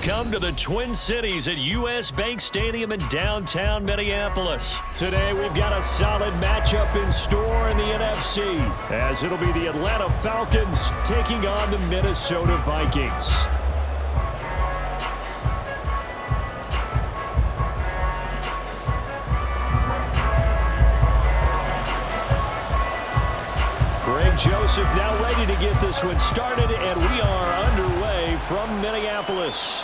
come to the Twin Cities at U.S. Bank Stadium in downtown Minneapolis. Today we've got a solid matchup in store in the NFC, as it'll be the Atlanta Falcons taking on the Minnesota Vikings. Joseph now ready to get this one started, and we are underway from Minneapolis.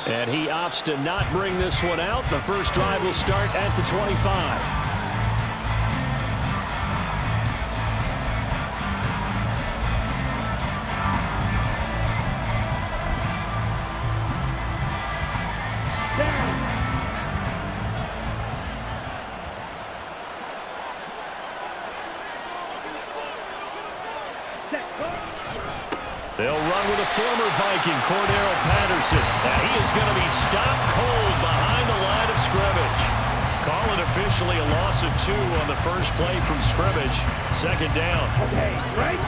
And he opts to not bring this one out. The first drive will start at the 25. They'll run with a former Viking, Cordero Patterson. Now he is going to be stopped cold behind the line of scrimmage. Call it officially a loss of 2 on the first play from scrimmage. Second down. Okay, right?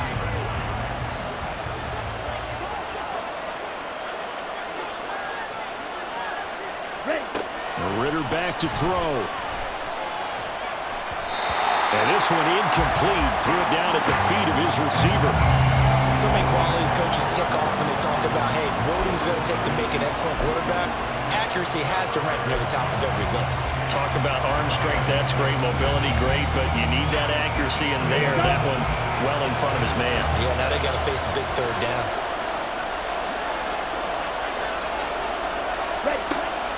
Ritter back to throw. And this one incomplete. Threw it down at the feet of his receiver. So many qualities coaches tick off when they talk about, hey, what is it going to take to make an excellent quarterback? Accuracy has to rank near the top of every list. Talk about arm strength, that's great. Mobility, great, but you need that accuracy in there. That one well in front of his man. Yeah, now they got to face a big third down.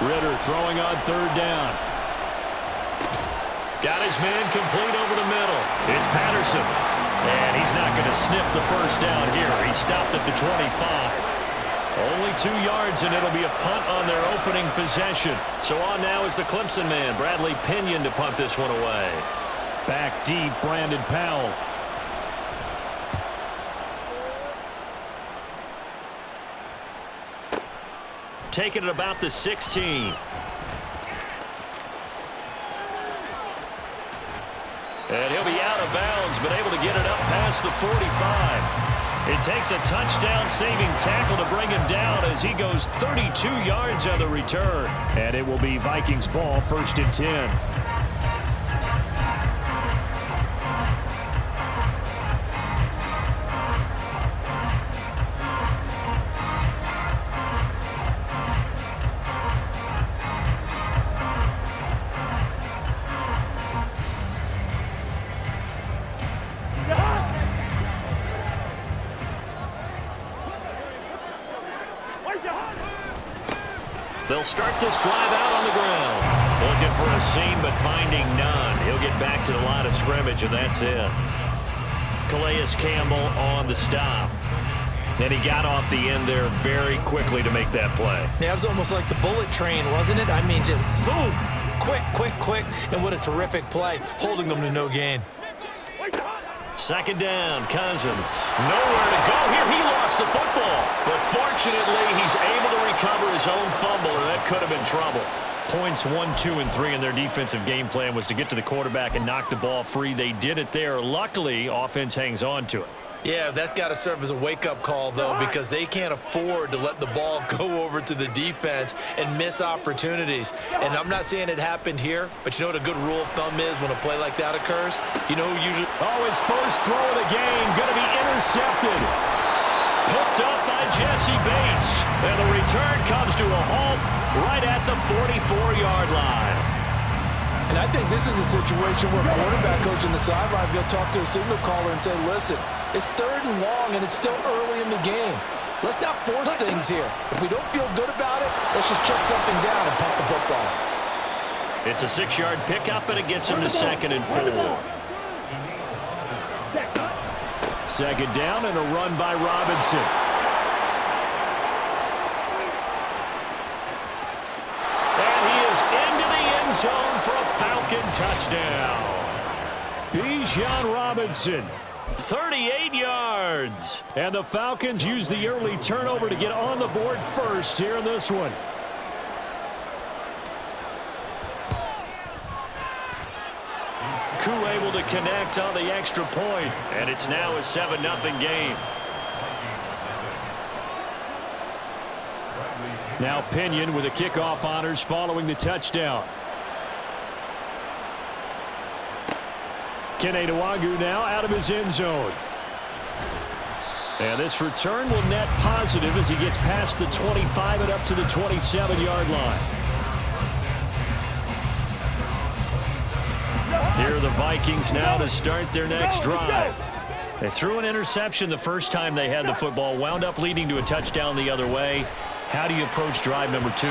Ritter throwing on third down. Got his man complete over the middle. It's Patterson. And he's not going to sniff the first down here. He stopped at the 25. Only 2 yards, and it'll be a punt on their opening possession. So on now is the Clemson man, Bradley Pinion, to punt this one away. Back deep, Brandon Powell. Taking it about the 16. And he'll be out of bounds, but able to get it up past the 45. It takes a touchdown-saving tackle to bring him down as he goes 32 yards on the return. And it will be Vikings ball, 1st and 10. They'll start this drive out on the ground. Looking for a seam, but finding none. He'll get back to the line of scrimmage, and that's it. Calais Campbell on the stop. And he got off the end there very quickly to make that play. Yeah, it was almost like the bullet train, wasn't it? I mean, just zoom. Quick, quick, quick. And what a terrific play, holding them to no gain. Second down, Cousins. Nowhere to go here. He lost the football. But fortunately, he's able to recover his own fumble, or that could have been trouble. Points 1, 2, and 3 in their defensive game plan was to get to the quarterback and knock the ball free. They did it there. Luckily, offense hangs on to it. Yeah, that's got to serve as a wake-up call, though, because they can't afford to let the ball go over to the defense and miss opportunities. And I'm not saying it happened here, but you know what a good rule of thumb is when a play like that occurs? You know who usually... Oh, his first throw of the game going to be intercepted. Picked up by Jesse Bates. And the return comes to a halt right at the 44-yard line. And I think this is a situation where a quarterback coach on the sideline is going to talk to a signal caller and say, listen, it's 3rd and long, and it's still early in the game. Let's not force things here. If we don't feel good about it, let's just check something down and punt the football. It's a 6-yard pickup, and it gets him to 2nd and 4. Second down and a run by Robinson. And he is into the end zone for a Falcon touchdown. Bijan Robinson. 38 yards. And the Falcons use the early turnover to get on the board first here in this one. Koo able to connect on the extra point, and it's now a 7-0 game. Now Pinion with the kickoff honors following the touchdown. Kenetuagu now out of his end zone. And this return will net positive as he gets past the 25 and up to the 27-yard line. Here are the Vikings now to start their next drive. They threw an interception the first time they had the football, wound up leading to a touchdown the other way. How do you approach drive number 2?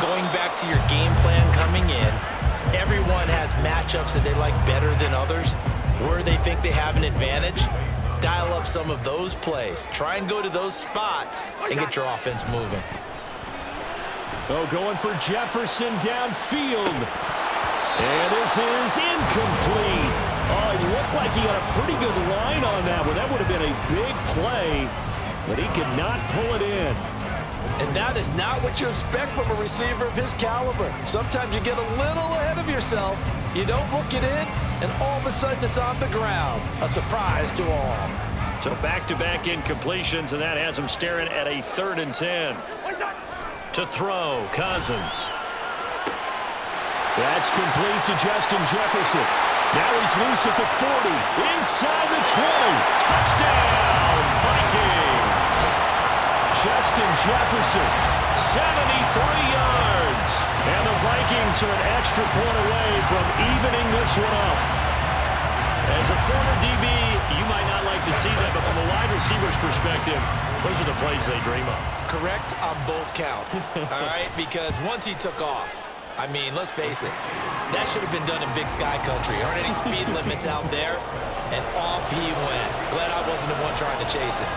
Going back to your game plan coming in, everyone has matchups that they like better than others. Where they think they have an advantage, dial up some of those plays. Try and go to those spots and get your offense moving. Oh, going for Jefferson downfield. And this is incomplete. Oh, he looked like he had a pretty good line on that one. That would have been a big play, but he could not pull it in. And that is not what you expect from a receiver of his caliber. Sometimes you get a little ahead of yourself. You don't look it in, and all of a sudden it's on the ground. A surprise to all. So back-to-back incompletions, and that has him staring at a 3rd and 10. To throw, Cousins. That's complete to Justin Jefferson. Now he's loose at the 40. Inside the 20. Touchdown, Vikings. Justin Jefferson, 73 yards. And the Vikings are an extra point away from evening this one up. As a former DB, you might not like to see that, but from a wide receiver's perspective, those are the plays they dream of. Correct on both counts, all right? Because once he took off, I mean, let's face it, that should have been done in Big Sky Country. Aren't any speed limits out there? And off he went. Glad I wasn't the one trying to chase him.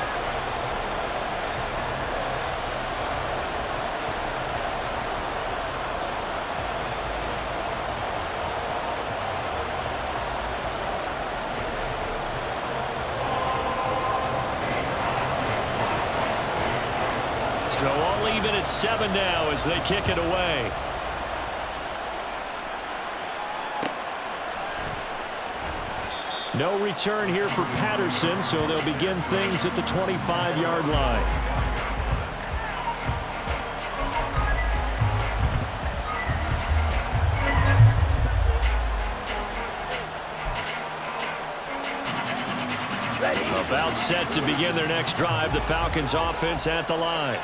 So all even at 7 now as they kick it away. No return here for Patterson, so they'll begin things at the 25-yard line. About set to begin their next drive. The Falcons offense at the line.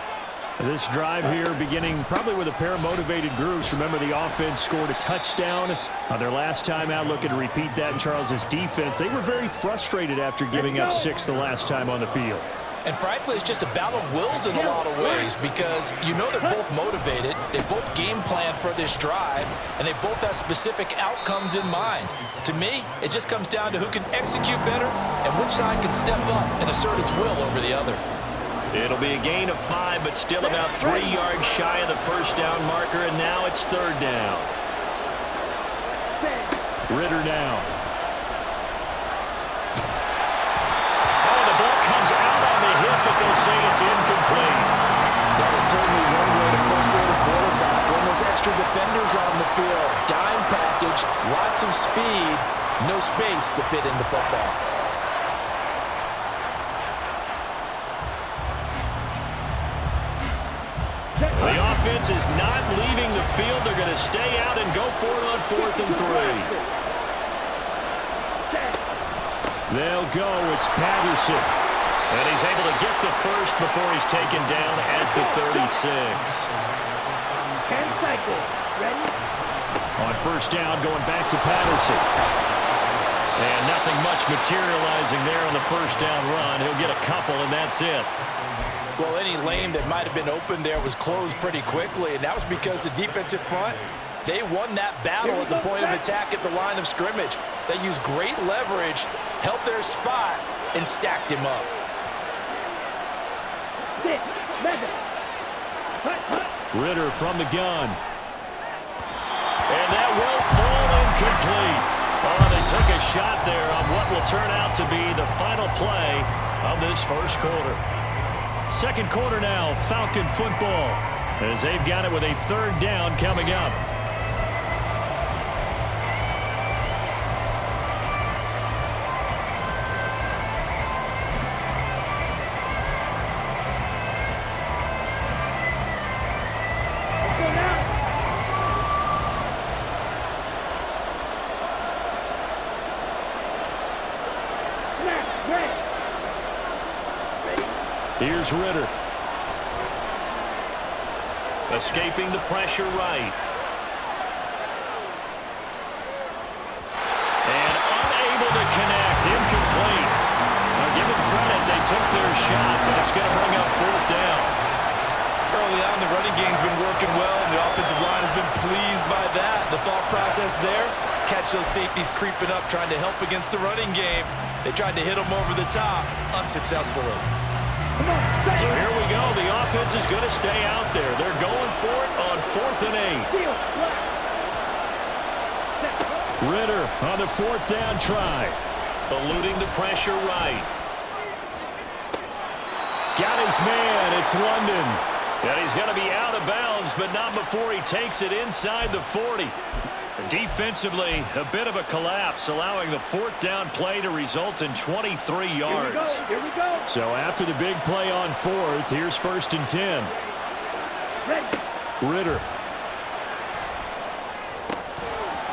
This drive here beginning probably with a pair of motivated groups. Remember, the offense scored a touchdown on their last time out. Looking to repeat that in Charles's defense. They were very frustrated after giving up 6 the last time on the field. And frankly, it's just a battle of wills in a lot of ways because you know they're both motivated. They both game plan for this drive, and they both have specific outcomes in mind. To me, it just comes down to who can execute better and which side can step up and assert its will over the other. It'll be a gain of 5, but still about 3 yards shy of the first down marker, and now it's 3rd down. Ritter now. Oh, the ball comes out on the hip, but they'll say it's incomplete. That is certainly one way to frustrate a quarterback. When those extra defenders on the field, dime package, lots of speed, no space to fit into football. The offense is not leaving the field. They're going to stay out and go for it on 4th and 3. They'll go. It's Patterson. And he's able to get the first before he's taken down at the 36. 10 seconds. Ready? On 1st down, going back to Patterson. And nothing much materializing there on the 1st down run. He'll get a couple, and that's it. Well, any lane that might have been open there was closed pretty quickly, and that was because the defensive front, they won that battle at the point of attack at the line of scrimmage. They used great leverage, held their spot, and stacked him up. Ritter from the gun. And that will fall incomplete. Oh, they took a shot there on what will turn out to be the final play of this first quarter. Second quarter now, Falcon football, as they've got it with a 3rd down coming up. Here's Ritter. Escaping the pressure right. And unable to connect. Incomplete. Now give them credit. They took their shot, but it's going to bring up 4th down. Early on, the running game's been working well, and the offensive line has been pleased by that. The thought process there, catch those safeties creeping up, trying to help against the running game. They tried to hit them over the top, unsuccessfully. So here we go. The offense is going to stay out there. They're going for it on 4th and 8. Ritter on the 4th down try. Eluding the pressure right. Got his man. It's London. And he's going to be out of bounds, but not before he takes it inside the 40. Defensively, a bit of a collapse, allowing the 4th down play to result in 23 yards. Here we go. So after the big play on 4th, here's 1st and 10. Ritter.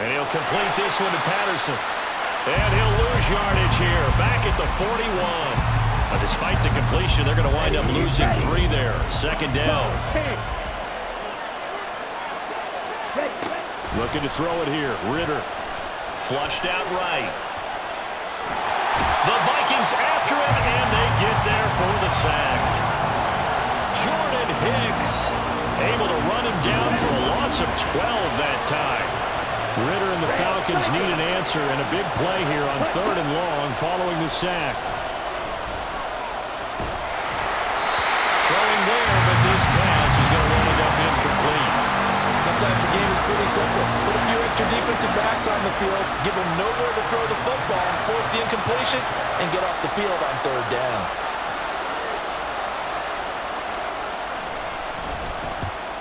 And he'll complete this one to Patterson. And he'll lose yardage here, back at the 41. Despite the completion, they're going to wind up losing 3 there. 2nd down. Looking to throw it here. Ritter. Flushed out right. The Vikings after him, and they get there for the sack. Jordan Hicks able to run him down for a loss of 12 that time. Ritter and the Falcons need an answer, and a big play here on 3rd and long following the sack. Throwing there, but this pass is going to wind up incomplete. Sometimes the game is pretty simple. Put a few extra defensive backs on the field, give them nowhere to throw the football, force the incompletion, and get off the field on 3rd down.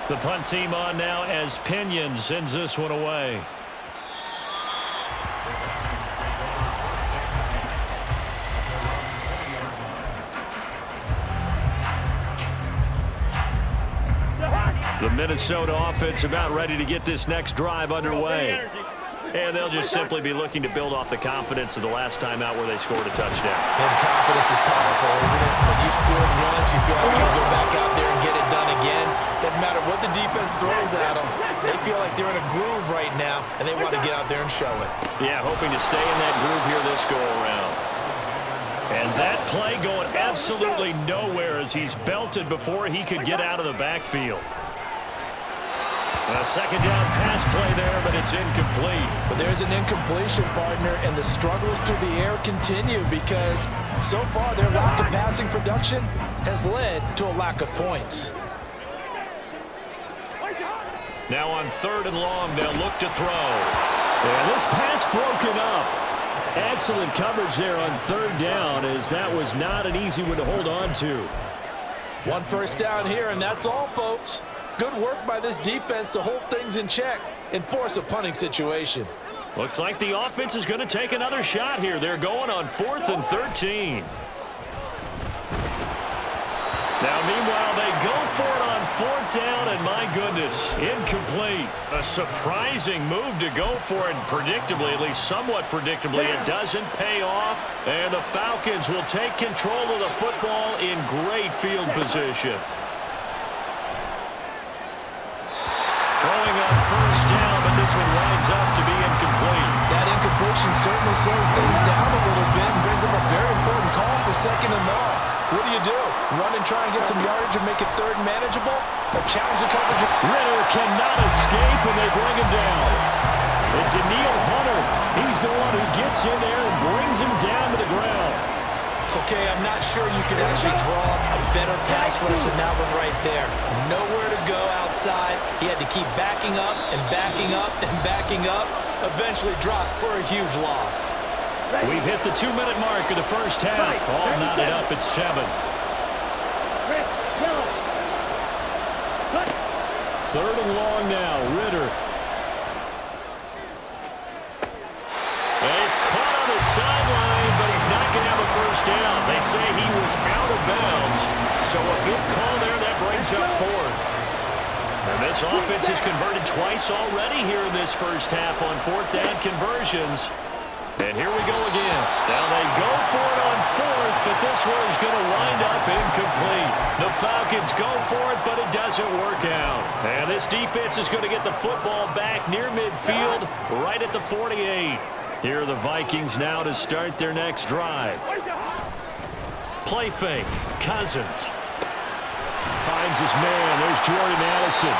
The punt team on now as Pinion sends this one away. The Minnesota offense about ready to get this next drive underway. And they'll just simply be looking to build off the confidence of the last time out where they scored a touchdown. And confidence is powerful, isn't it? When you've scored once, you feel like you can go back out there and get it done again. Doesn't matter what the defense throws at them. They feel like they're in a groove right now, and they want to get out there and show it. Yeah, hoping to stay in that groove here this go-around. And that play going absolutely nowhere as he's belted before he could get out of the backfield. A 2nd down pass play there, but it's incomplete. But there's an incompletion, partner, and the struggles through the air continue because so far their lack of passing production has led to a lack of points. Now on 3rd and long, they'll look to throw. And this pass broken up. Excellent coverage there on 3rd down, as that was not an easy one to hold on to. 1 first down here, and that's all, folks. Good work by this defense to hold things in check and force a punting situation. Looks like the offense is going to take another shot here. They're going on 4th and 13. Now, meanwhile, they go for it on 4th down, and my goodness, incomplete. A surprising move to go for it, predictably, at least somewhat predictably. It doesn't pay off, and the Falcons will take control of the football in great field position. Throwing on 1st down, but this one winds up to be incomplete. That incompletion certainly slows things down a little bit and brings up a very important call for 2nd and long. What do? Run and try and get some yardage and make it 3rd manageable? Or challenge the coverage? Ritter cannot escape, and they bring him down. And Daniil Hunter, he's the one who gets in there and brings him down to the ground. Okay, I'm not sure you could actually draw a better pass rush than that one right there. Nowhere to go outside. He had to keep backing up and backing up and backing up. Eventually dropped for a huge loss. We've hit the 2-minute mark of the first half. All knotted up at 7. 3rd and long now. Ritter. And he's caught on the sideline, but he's not going to have a 1st down. They say he was out of bounds. So a big call there that brings up 4th. And this offense has converted twice already here in this first half on 4th down conversions. And here we go again. Now they go for it on fourth, but this one is going to wind up incomplete. The Falcons go for it, but it doesn't work out. And this defense is going to get the football back near midfield, right at the 48. Here are the Vikings now to start their next drive. Play fake. Cousins finds his man. There's Jordan Addison.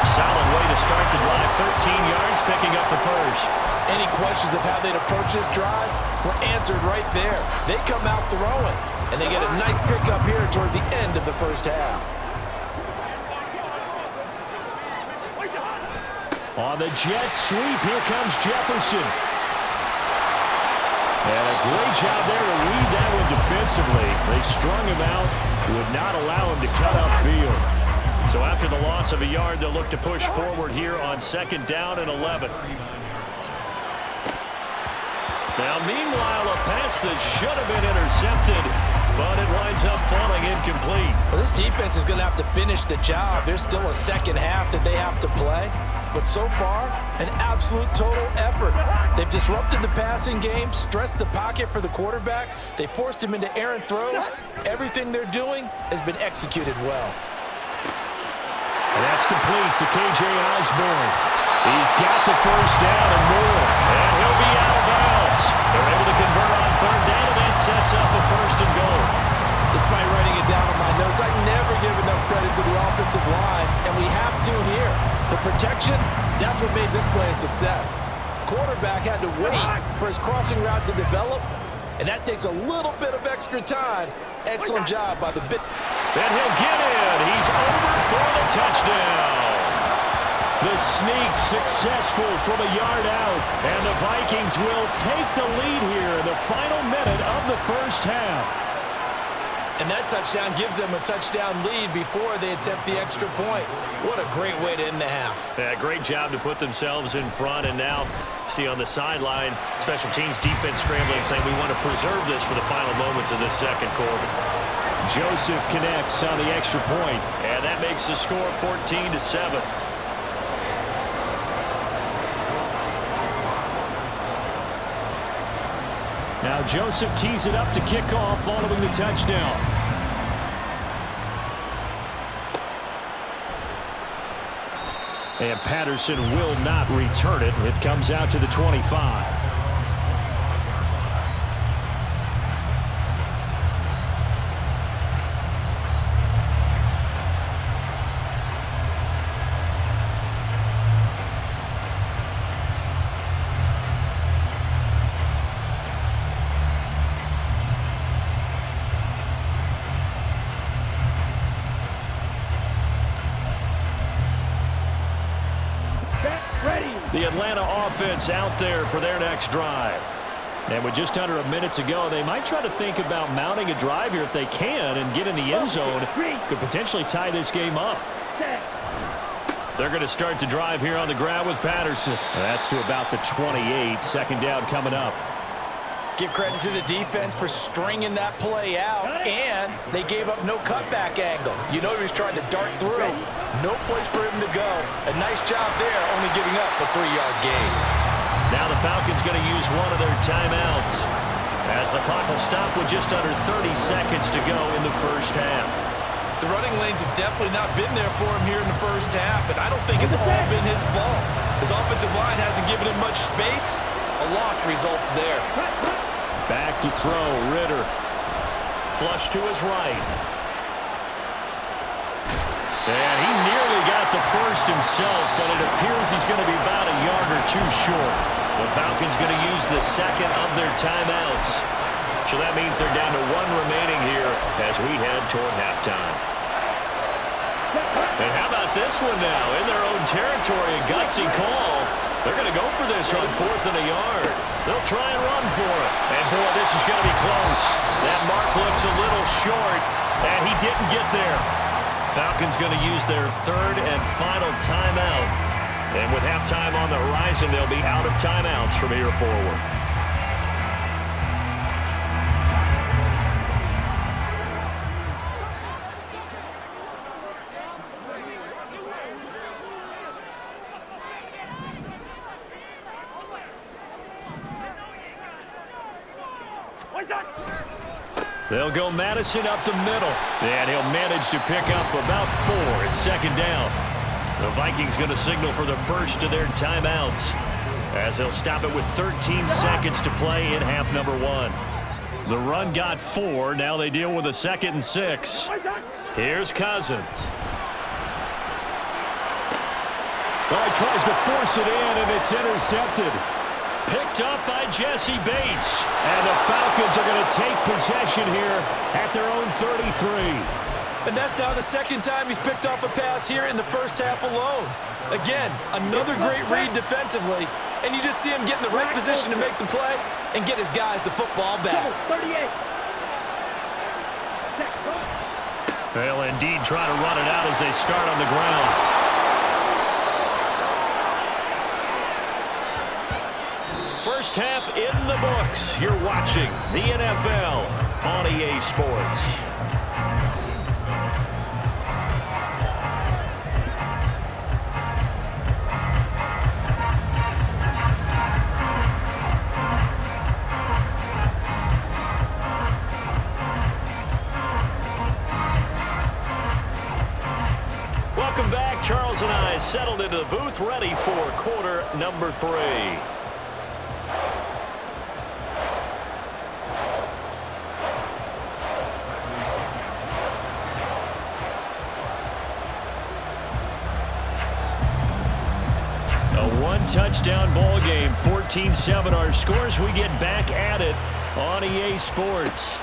Solid way to start the drive. 13 yards, picking up the first. Any questions of how they'd approach this drive were answered right there. They come out throwing, and they get a nice pickup here toward the end of the first half. On the jet sweep, here comes Jefferson. And a great job there to read that one defensively. They strung him out, would not allow him to cut upfield. So after the loss of a yard, they'll look to push forward here on 2nd down and 11. Now, meanwhile, a pass that should have been intercepted, but it winds up falling incomplete. Well, this defense is going to have to finish the job. There's still a second half that they have to play. But so far, an absolute total effort. They've disrupted the passing game, stressed the pocket for the quarterback. They forced him into errant throws. Everything they're doing has been executed well. And that's complete to K.J. Osborne. He's got the first down and more. And he'll be out of bounds. They're able to convert on 3rd down, and that sets up a 1st and goal. Despite writing it down on my notes, I never give enough credit to the offensive line, and we have to here. The protection, that's what made this play a success. Quarterback had to wait for his crossing route to develop, and that takes a little bit of extra time. Excellent job by the bit. And he'll get in. He's over for the touchdown. The sneak successful from a yard out, and the Vikings will take the lead here in the final minute of the first half. And that touchdown gives them a touchdown lead before they attempt the extra point. What a great way to end the half. Yeah, great job to put themselves in front, and now see on the sideline, special teams defense scrambling, saying we want to preserve this for the final moments of this second quarter. Joseph connects on the extra point. And that makes the score 14-7. Now Joseph tees it up to kick off following the touchdown. And Patterson will not return it. It comes out to the 25. The Atlanta offense out there for their next drive. And with just under a minute to go, they might try to think about mounting a drive here if they can and get in the end zone. Could potentially tie this game up. They're going to start the drive here on the ground with Patterson. That's to about the 28. 2nd down coming up. Give credit to the defense for stringing that play out, and they gave up no cutback angle. You know he was trying to dart through. No place for him to go. A nice job there, only giving up a 3-yard gain. Now the Falcons going to use one of their timeouts as the clock will stop with just under 30 seconds to go in the first half. The running lanes have definitely not been there for him here in the first half, and I don't think it's all been his fault. His offensive line hasn't given him much space. A loss results there. Back to throw, Ritter. Flush to his right. And he nearly got the first himself, but it appears he's going to be about a yard or two short. The Falcons going to use the second of their timeouts. So that means they're down to one remaining here as we head toward halftime. And how about this one now? In their own territory, a gutsy call. They're going to go for this on 4th and a yard. They'll try and run for it. And, boy, this is going to be close. That mark looks a little short, and he didn't get there. Falcons going to use their 3rd and final timeout. And with halftime on the horizon, they'll be out of timeouts from here forward. They'll go Madison up the middle, and he'll manage to pick up about 4. It's second down. The Vikings going to signal for the first of their timeouts as they'll stop it with 13 seconds to play in half number 1. The run got 4. Now they deal with a 2nd and 6. Here's Cousins. Well, he tries to force it in, and it's intercepted. Picked up by Jesse Bates. And the Falcons are going to take possession here at their own 33. And that's now the second time he's picked off a pass here in the first half alone. Again, another great read defensively, and you just see him get in the right position to make the play and get his guys the football back. They'll indeed try to run it out as they start on the ground. First half in the books. You're watching the NFL on EA Sports. Welcome back. Charles and I settled into the booth, ready for quarter number 3. Touchdown ball game, 14-7 our scores. We get back at it on EA Sports.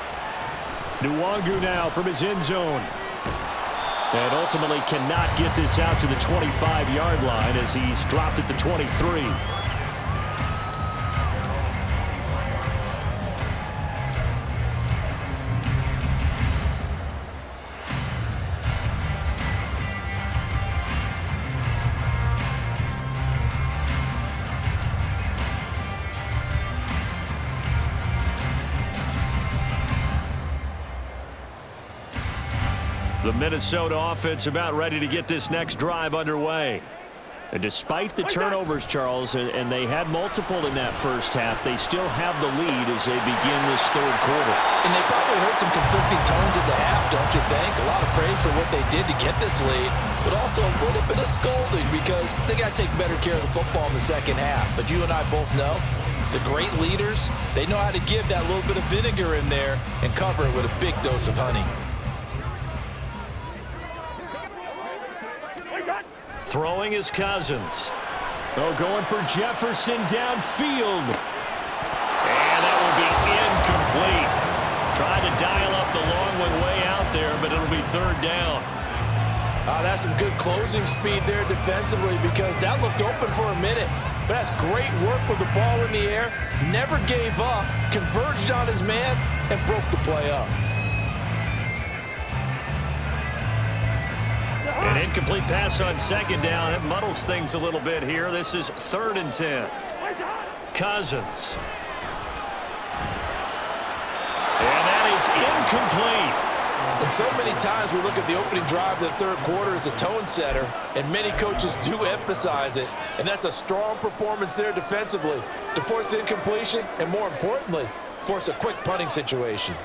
Nwangu now from his end zone. And ultimately cannot get this out to the 25-yard line as he's dropped at the 23. The Minnesota offense about ready to get this next drive underway. And despite the turnovers, Charles, and they had multiple in that first half, they still have the lead as they begin this third quarter. And they probably heard some conflicting tones at the half, don't you think? A lot of praise for what they did to get this lead, but also a little bit of scolding because they got to take better care of the football in the second half. But you and I both know the great leaders, they know how to give that little bit of vinegar in there and cover it with a big dose of honey. Throwing is Cousins. Oh, going for Jefferson downfield. And that will be incomplete. Trying to dial up the long one way out there, but it'll be third down. That's some good closing speed there defensively because that looked open for a minute. But that's great work with the ball in the air. Never gave up, converged on his man, and broke the play up. An incomplete pass on second down. It muddles things a little bit here. This is 3rd and 10. Cousins. And that is incomplete. And so many times we look at the opening drive of the third quarter as a tone setter, and many coaches do emphasize it. And that's a strong performance there defensively to force incompletion and, more importantly, force a quick punting situation.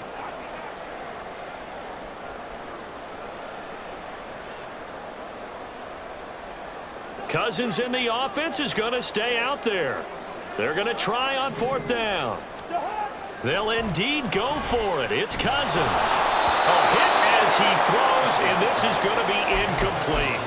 Cousins in the offense is going to stay out there. They're going to try on 4th down. They'll indeed go for it. It's Cousins. A hit as he throws, and this is going to be incomplete.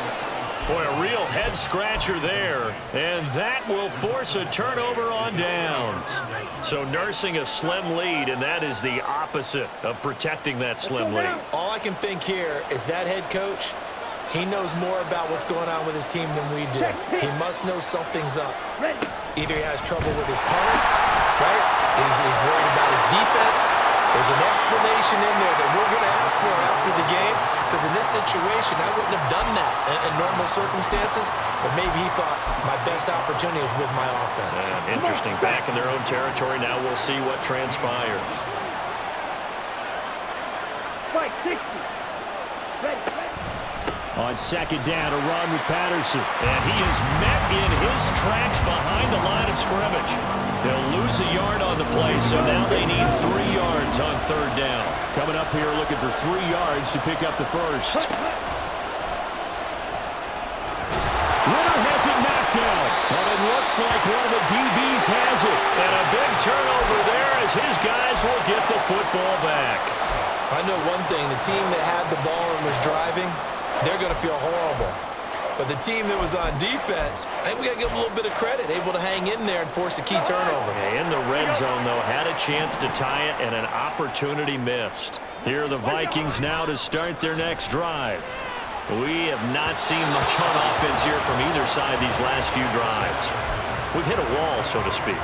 Boy, a real head-scratcher there, and that will force a turnover on downs. So nursing a slim lead, and that is the opposite of protecting that slim lead. All I can think here is that head coach, he knows more about what's going on with his team than we do. He must know something's up. Either he has trouble with his punter, right? He's worried about his defense. There's an explanation in there that we're going to ask for after the game, because in this situation, I wouldn't have done that in normal circumstances, but maybe he thought my best opportunity is with my offense. Interesting. Back in their own territory. Now we'll see what transpires. On second down, a run with Patterson. And he is met in his tracks behind the line of scrimmage. They'll lose a yard on the play, so now they need 3 yards on third down. Coming up here looking for 3 yards to pick up the first. Ritter has it knocked down. But it looks like one of the DBs has it. And a big turnover there as his guys will get the football back. I know one thing. The team that had the ball and was driving, they're going to feel horrible. But the team that was on defense, I think we got to give them a little bit of credit, able to hang in there and force a key turnover. In the red zone, though, had a chance to tie it and an opportunity missed. Here are the Vikings now to start their next drive. We have not seen much on offense here from either side these last few drives. We've hit a wall, so to speak.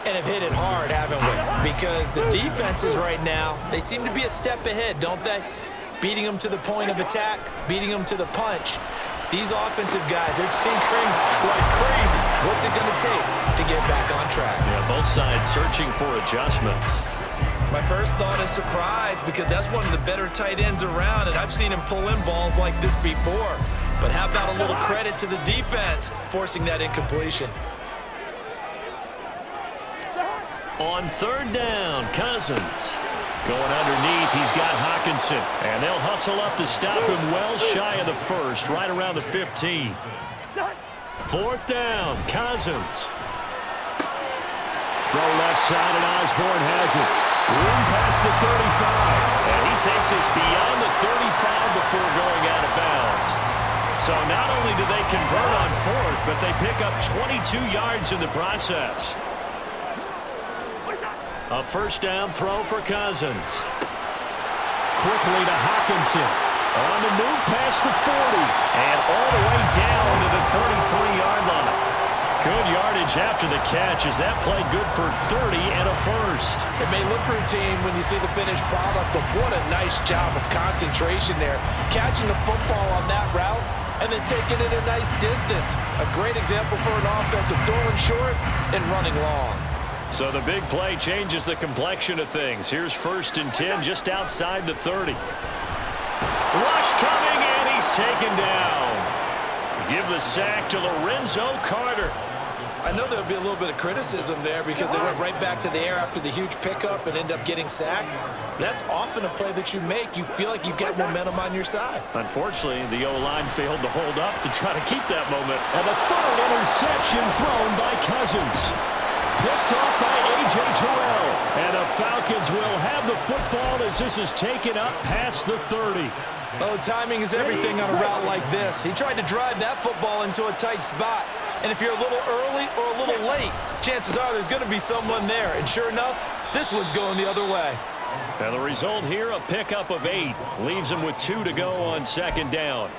And have hit it hard, haven't we? Because the defenses right now, they seem to be a step ahead, don't they? Beating them to the point of attack, beating them to the punch. These offensive guys, they're tinkering like crazy. What's it going to take to get back on track? Yeah, both sides searching for adjustments. My first thought is surprise because that's one of the better tight ends around, and I've seen him pull in balls like this before. But how about a little credit to the defense forcing that incompletion? On third down, Cousins. Going underneath, he's got Hockenson. And they'll hustle up to stop him well shy of the first, right around the 15. Fourth down, Cousins. Throw left side, and Osborne has it. Room past the 35. And he takes us beyond the 35 before going out of bounds. So not only do they convert on fourth, but they pick up 22 yards in the process. A first down throw for Cousins. Quickly to Hockenson. On the move past the 40. And all the way down to the 33-yard line. Good yardage after the catch. Is that play good for 30 and a first? It may look routine when you see the finished product, but what a nice job of concentration there. Catching the football on that route and then taking it a nice distance. A great example for an offense of throwing short and running long. So the big play changes the complexion of things. Here's 1st and 10 just outside the 30. Rush coming, and he's taken down. Give the sack to Lorenzo Carter. I know there'll be a little bit of criticism there because they went right back to the air after the huge pickup and end up getting sacked. That's often a play that you make. You feel like you've got momentum on your side. Unfortunately, the O-line failed to hold up to try to keep that momentum. And the third interception thrown by Cousins. Picked off by A.J. Terrell. And the Falcons will have the football as this is taken up past the 30. Oh, timing is everything on a route like this. He tried to drive that football into a tight spot. And if you're a little early or a little late, chances are there's going to be someone there. And sure enough, this one's going the other way. And the result here, a pickup of 8. Leaves him with 2 to go on second down.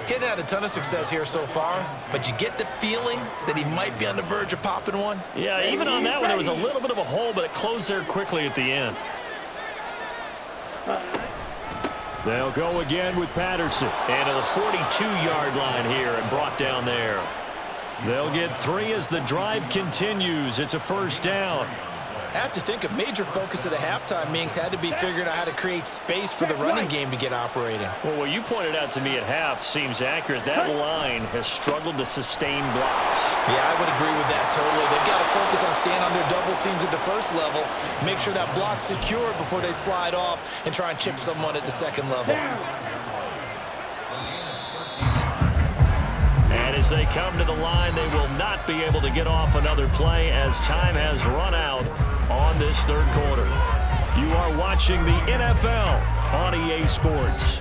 Hadn't had a ton of success here so far, but you get the feeling that he might be on the verge of popping one. Yeah, even on that one, there was a little bit of a hole, but it closed there quickly at the end. They'll go again with Patterson. And to the 42-yard line here and brought down there. They'll get 3 as the drive continues. It's a first down. I have to think a major focus of the halftime meetings had to be figuring out how to create space for the running game to get operating. Well, what you pointed out to me at half seems accurate. That line has struggled to sustain blocks. Yeah, I would agree with that totally. They've got to focus on staying on their double teams at the first level, make sure that block's secure before they slide off and try and chip someone at the second level. And as they come to the line, they will not be able to get off another play as time has run out on this third quarter. You are watching the NFL on EA Sports.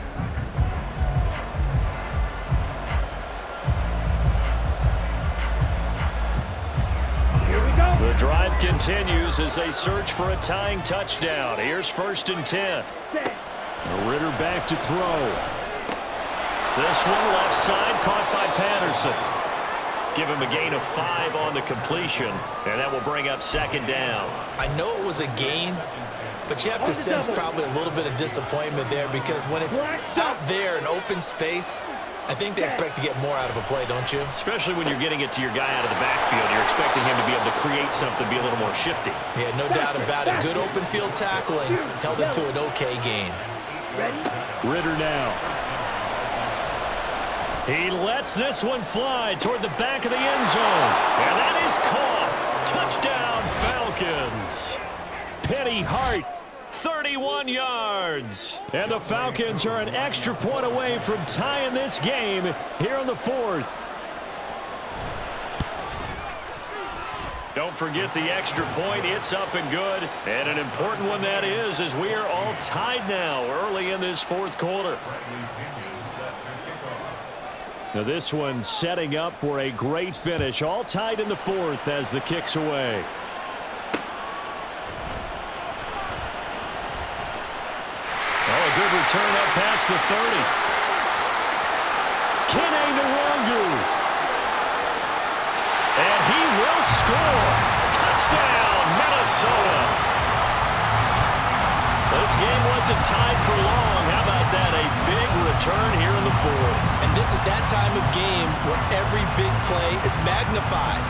The drive continues as they search for a tying touchdown. Here's 1st and 10. Ritter back to throw. This one left side caught by Patterson. Give him a gain of 5 on the completion, and that will bring up second down. I know it was a gain, but you have to sense probably a little bit of disappointment there because when it's out there in open space, I think they expect to get more out of a play, don't you? Especially when you're getting it to your guy out of the backfield. You're expecting him to be able to create something, be a little more shifty. Yeah, no doubt about it. Good open field tackling held it to an okay gain. Ritter now. He lets this one fly toward the back of the end zone. And that is caught. Touchdown, Falcons. Penny Hart, 31 yards. And the Falcons are an extra point away from tying this game here in the fourth. Don't forget the extra point. It's up and good. And an important one that is, as we are all tied now early in this fourth quarter. Now this one setting up for a great finish. All tied in the fourth as the kick's away. Oh, a good return up past the 30. Kene Nwangu. And he will score. Touchdown, Minnesota. This game wasn't tied for long. How about that? A big return here in the fourth. And this is that time of game where every big play is magnified.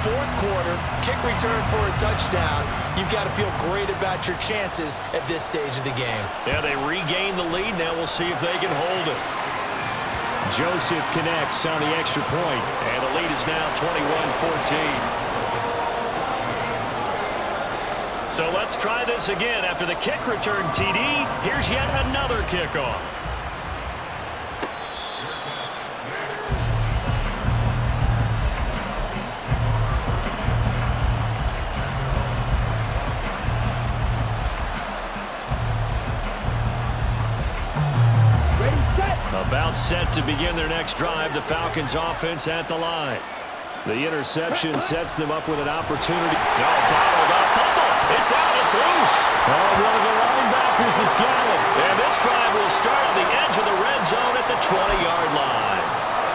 Fourth quarter, kick return for a touchdown. You've got to feel great about your chances at this stage of the game. Yeah, they regain the lead. Now we'll see if they can hold it. Joseph connects on the extra point, and the lead is now 21-14. So let's try this again. After the kick return, TD, here's yet another kickoff. About set to begin their next drive. The Falcons offense at the line. The interception sets them up with an opportunity. No, bottled up. Fumble. It's out. It's loose. Oh, one of the linebackers has got it. And this drive will start on the edge of the red zone at the 20-yard line.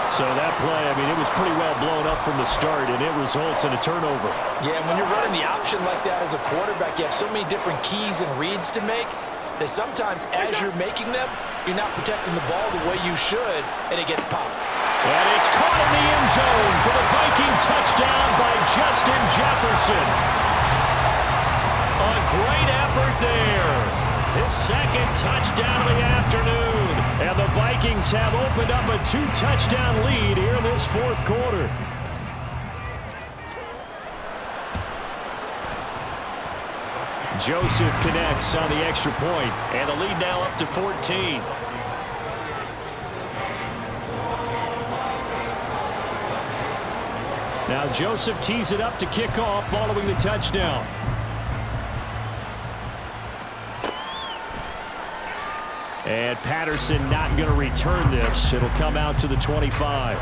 So that play, I mean, it was pretty well blown up from the start, and it results in a turnover. Yeah, when you're running the option like that as a quarterback, you have so many different keys and reads to make that sometimes as you're making them, you're not protecting the ball the way you should, and it gets popped. And it's caught in the end zone for the Viking touchdown by Justin Jefferson. A great effort there. His second touchdown of the afternoon. And the Vikings have opened up a 2-touchdown lead here in this fourth quarter. Joseph connects on the extra point, and the lead now up to 14. Now Joseph tees it up to kick off following the touchdown. And Patterson not going to return this. It'll come out to the 25.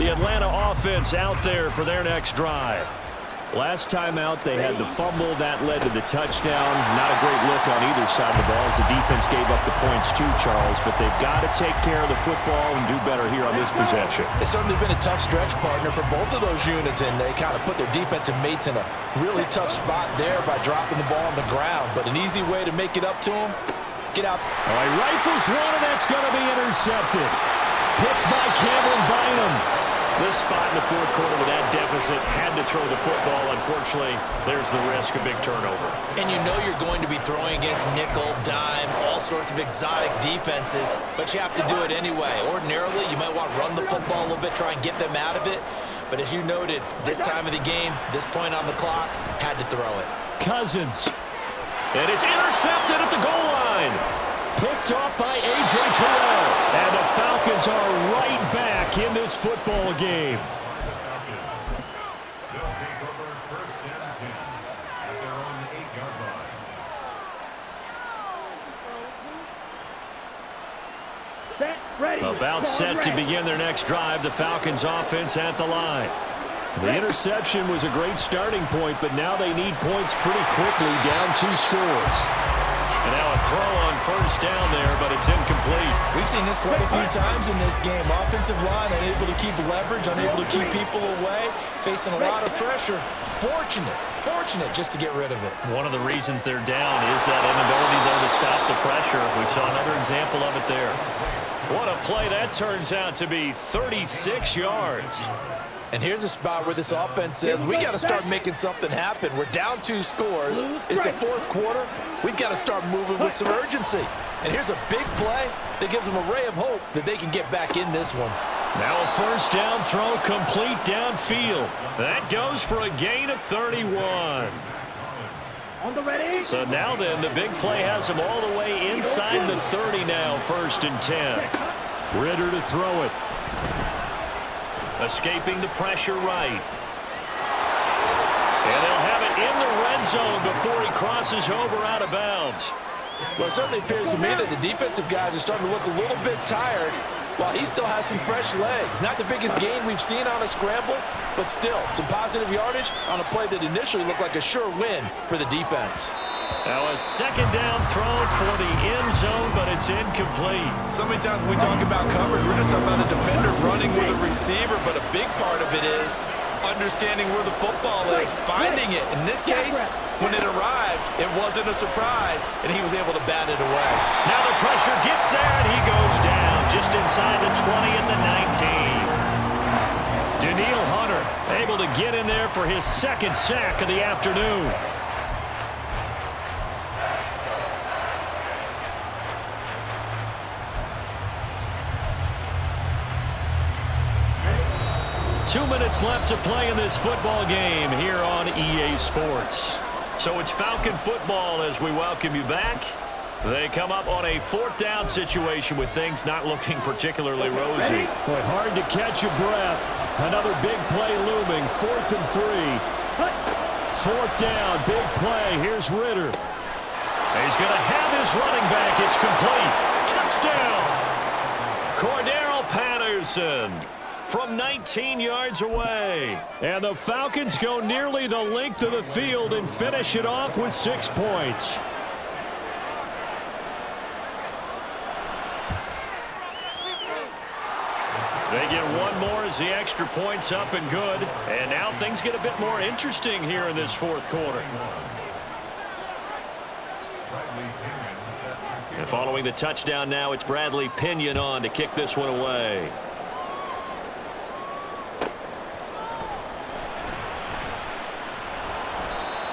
The Atlanta offense out there for their next drive. Last time out, they had the fumble. That led to the touchdown. Not a great look on either side of the ball as the defense gave up the points too, Charles. But they've got to take care of the football and do better here on this possession. It's certainly been a tough stretch, partner, for both of those units, and they kind of put their defensive mates in a really tough spot there by dropping the ball on the ground. But an easy way to make it up to them, get out. Oh, he rifles one, and that's going to be intercepted. Picked by Cameron Bynum. This spot in the fourth quarter with that deficit, had to throw the football. Unfortunately, there's the risk of big turnover. And you know you're going to be throwing against nickel, dime, all sorts of exotic defenses, but you have to do it anyway. Ordinarily, you might want to run the football a little bit, try and get them out of it. But as you noted, this time of the game, this point on the clock, had to throw it. Cousins. And it's intercepted at the goal line. Picked off by A.J. Terrell. And the Falcons are right back in this football game. About set to begin their next drive. The Falcons offense at the line. The interception was a great starting point, but now they need points pretty quickly, down 2 scores. And now a throw on first down there, but it's incomplete. We've seen this quite a few times in this game. Offensive line unable to keep leverage, unable to keep people away, facing a lot of pressure. Fortunate just to get rid of it. One of the reasons they're down is that inability, though, to stop the pressure. We saw another example of it there. What a play that turns out to be, 36 yards. And here's a spot where this offense says, we got to start making something happen. We're down 2 scores. It's the 4th quarter. We've got to start moving with some urgency. And here's a big play that gives them a ray of hope that they can get back in this one. Now a first down throw complete downfield. That goes for a gain of 31. So now then, the big play has him all the way inside the 30 now, 1st and 10. Ritter to throw it. Escaping the pressure right. And they'll have it in the red zone before he crosses over out of bounds. Well, it certainly appears to me that the defensive guys are starting to look a little bit tired while he still has some fresh legs. Not the biggest gain we've seen on a scramble, but still some positive yardage on a play that initially looked like a sure win for the defense. Now a 2nd down throw for the end zone, but it's incomplete. So many times when we talk about coverage, we're just talking about a defender running with a receiver, but a big part of it is understanding where the football is, finding it. In this case, when it arrived, it wasn't a surprise, and he was able to bat it away. Now the pressure gets there, and he goes down just inside the 20 at the 19. Daniil Hunter able to get in there for his 2nd sack of the afternoon. Two minutes left to play in this football game here on EA Sports. So it's Falcon football as we welcome you back. They come up on a 4th down situation with things not looking particularly rosy. Boy, hard to catch your breath. Another big play looming. 4th and 3. 4th down, big play. Here's Ritter. He's going to have his running back. It's complete. Touchdown. Cordero Patterson from 19 yards away. And the Falcons go nearly the length of the field and finish it off with 6 points. They get one more as the extra point's up and good. And now things get a bit more interesting here in this 4th quarter. And following the touchdown now, it's Bradley Pinion on to kick this one away.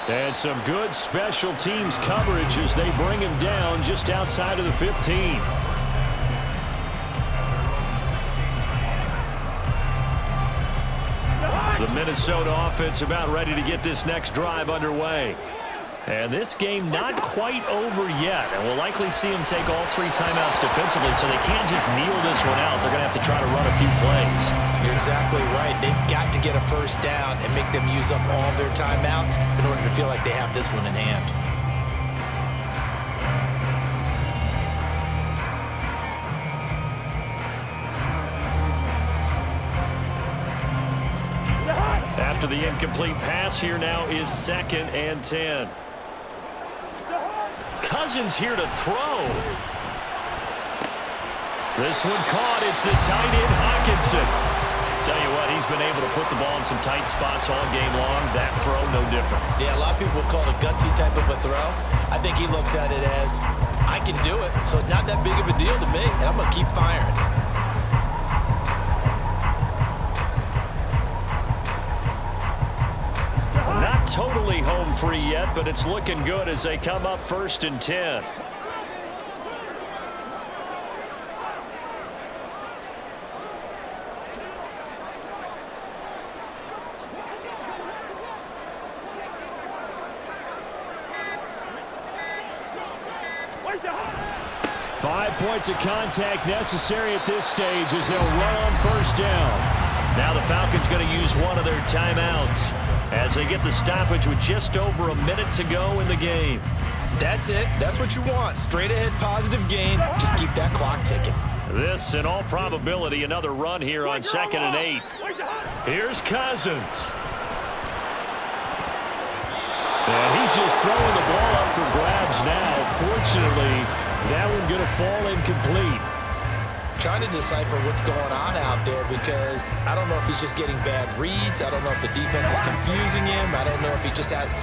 And some good special teams coverage as they bring him down just outside of the 15. The Minnesota offense about ready to get this next drive underway. And this game not quite over yet. And we'll likely see them take all 3 timeouts defensively, so they can't just kneel this one out. They're going to have to try to run a few plays. You're exactly right. They've got to get a first down and make them use up all their timeouts in order to feel like they have this one in hand. After the incomplete pass, here now is 2nd and 10. Cousins here to throw. This one caught. It's the tight end Hawkinson. Tell you what, he's been able to put the ball in some tight spots all game long. That throw, no different. Yeah, a lot of people call it a gutsy type of a throw. I think he looks at it as, I can do it, so it's not that big of a deal to me, and I'm going to keep firing. Not totally home free yet, but it's looking good as they come up 1st and 10. Five points of contact necessary at this stage as they'll run on 1st down. Now the Falcons going to use one of their timeouts as they get the stoppage with just over a minute to go in the game. That's it. That's what you want. Straight ahead positive gain. Just keep that clock ticking. This, in all probability, another run here on 2nd and 8. Here's Cousins. And he's just throwing the ball up for grabs now. Fortunately, that one going to fall incomplete. trying to decipher what's going on out there because I don't know if he's just getting bad reads. I don't know if the defense is confusing him. I don't know if he just has,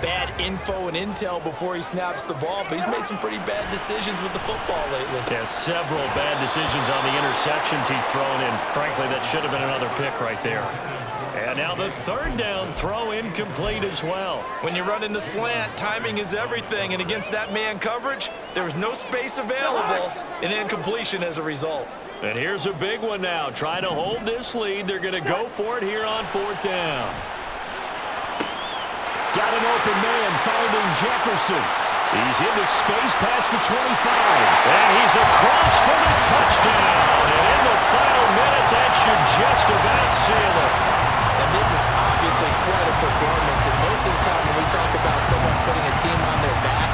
bad info and intel before he snaps the ball. But he's made some pretty bad decisions with the football lately. Yeah, several bad decisions on the interceptions he's thrown in. Frankly, that should have been another pick right there. And now the third down throw incomplete as well. When you run into slant, timing is everything. And against that man coverage, there was no space available, and incompletion as a result. And here's a big one now. Trying to hold this lead. They're going to go for it here on fourth down. Got an open man finding Jefferson. He's into space past the 25. And he's across for the touchdown. And in the final minute, that should just about seal it. And this is obviously quite a performance. And most of the time when we talk about someone putting a team on their back,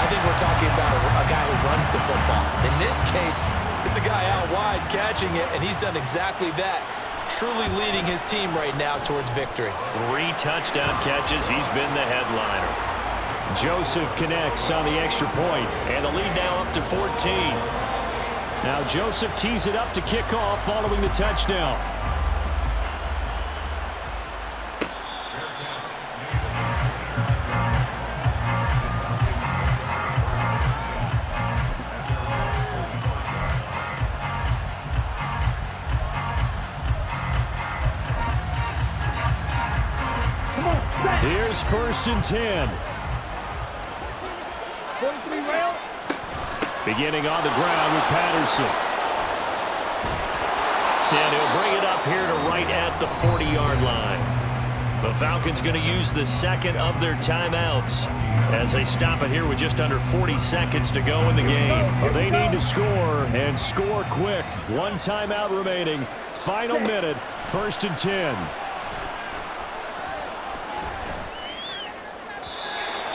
I think we're talking about a guy who runs the football. In this case, it's a guy out wide catching it, and he's done exactly that, truly leading his team right now towards victory. 3 touchdown catches. He's been the headliner. Joseph connects on the extra point, and the lead now up to 14. Now Joseph tees it up to kick off following the touchdown. Here's 1st and 10. Beginning on the ground with Patterson. And he'll bring it up here to right at the 40-yard line. The Falcons going to use the second of their timeouts as they stop it here with just under 40 seconds to go in the game. They need to score and score quick. 1 timeout remaining. Final minute, 1st and 10.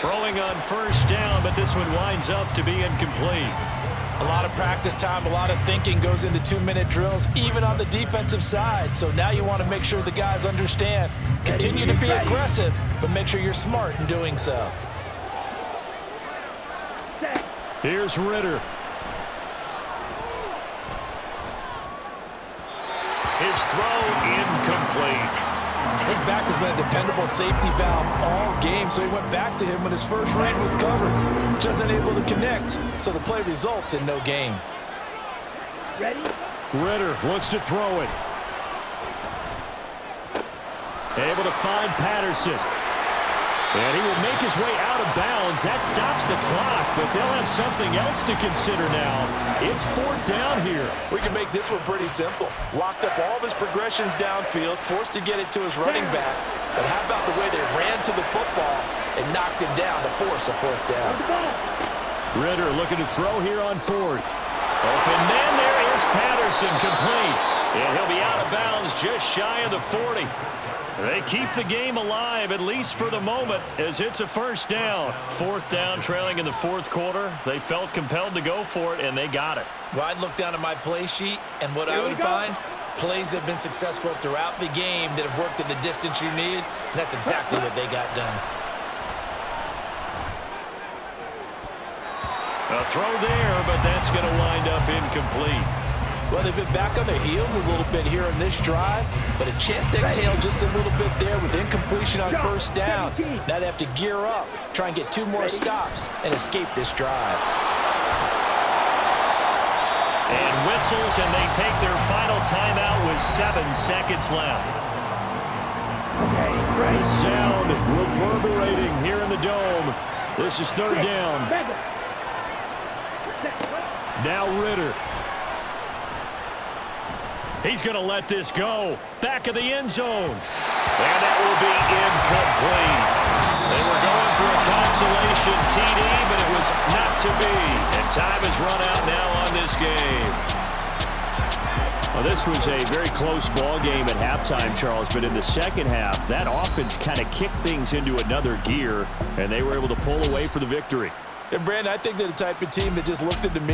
Throwing on 1st down, but this one winds up to be incomplete. A lot of practice time, a lot of thinking goes into 2-minute drills, even on the defensive side. So now you want to make sure the guys understand. Continue to be aggressive, but make sure you're smart in doing so. Here's Ritter. His throw incomplete. His back has been a dependable safety valve all game, so he went back to him when his first read was covered. Just unable to connect, so the play results in no gain. Ready? Ritter looks to throw it. Able to find Patterson. And he will make his way out of bounds. That stops the clock, but they'll have something else to consider now. It's 4th down here. We can make this one pretty simple. Locked up all of his progressions downfield, forced to get it to his running back. But how about the way they ran to the football and knocked him down to force a 4th down? Ritter looking to throw here on 4th. Open man, there is Patterson, complete. And he'll be out of bounds just shy of the 40. They keep the game alive, at least for the moment, as it's a 1st down. 4th down, trailing in the 4th quarter. They felt compelled to go for it, and they got it. Well, I'd look down at my play sheet, and what I would find, plays that have been successful throughout the game that have worked at the distance you need, and that's exactly what they got done. A throw there, but that's going to wind up incomplete. Well, they've been back on their heels a little bit here in this drive, but a chance to exhale just a little bit there with incompletion on 1st down. Now they have to gear up, try and get 2 more stops, and escape this drive. And whistles, and they take their final timeout with 7 seconds left. The sound reverberating here in the dome. This is 3rd down. Now Ritter. He's going to let this go. Back of the end zone. And that will be incomplete. They were going for a consolation TD, but it was not to be. And time has run out now on this game. Well, this was a very close ball game at halftime, Charles, but in the second half, that offense kind of kicked things into another gear, and they were able to pull away for the victory. And, Brandon, I think they're the type of team that just looked at the mirror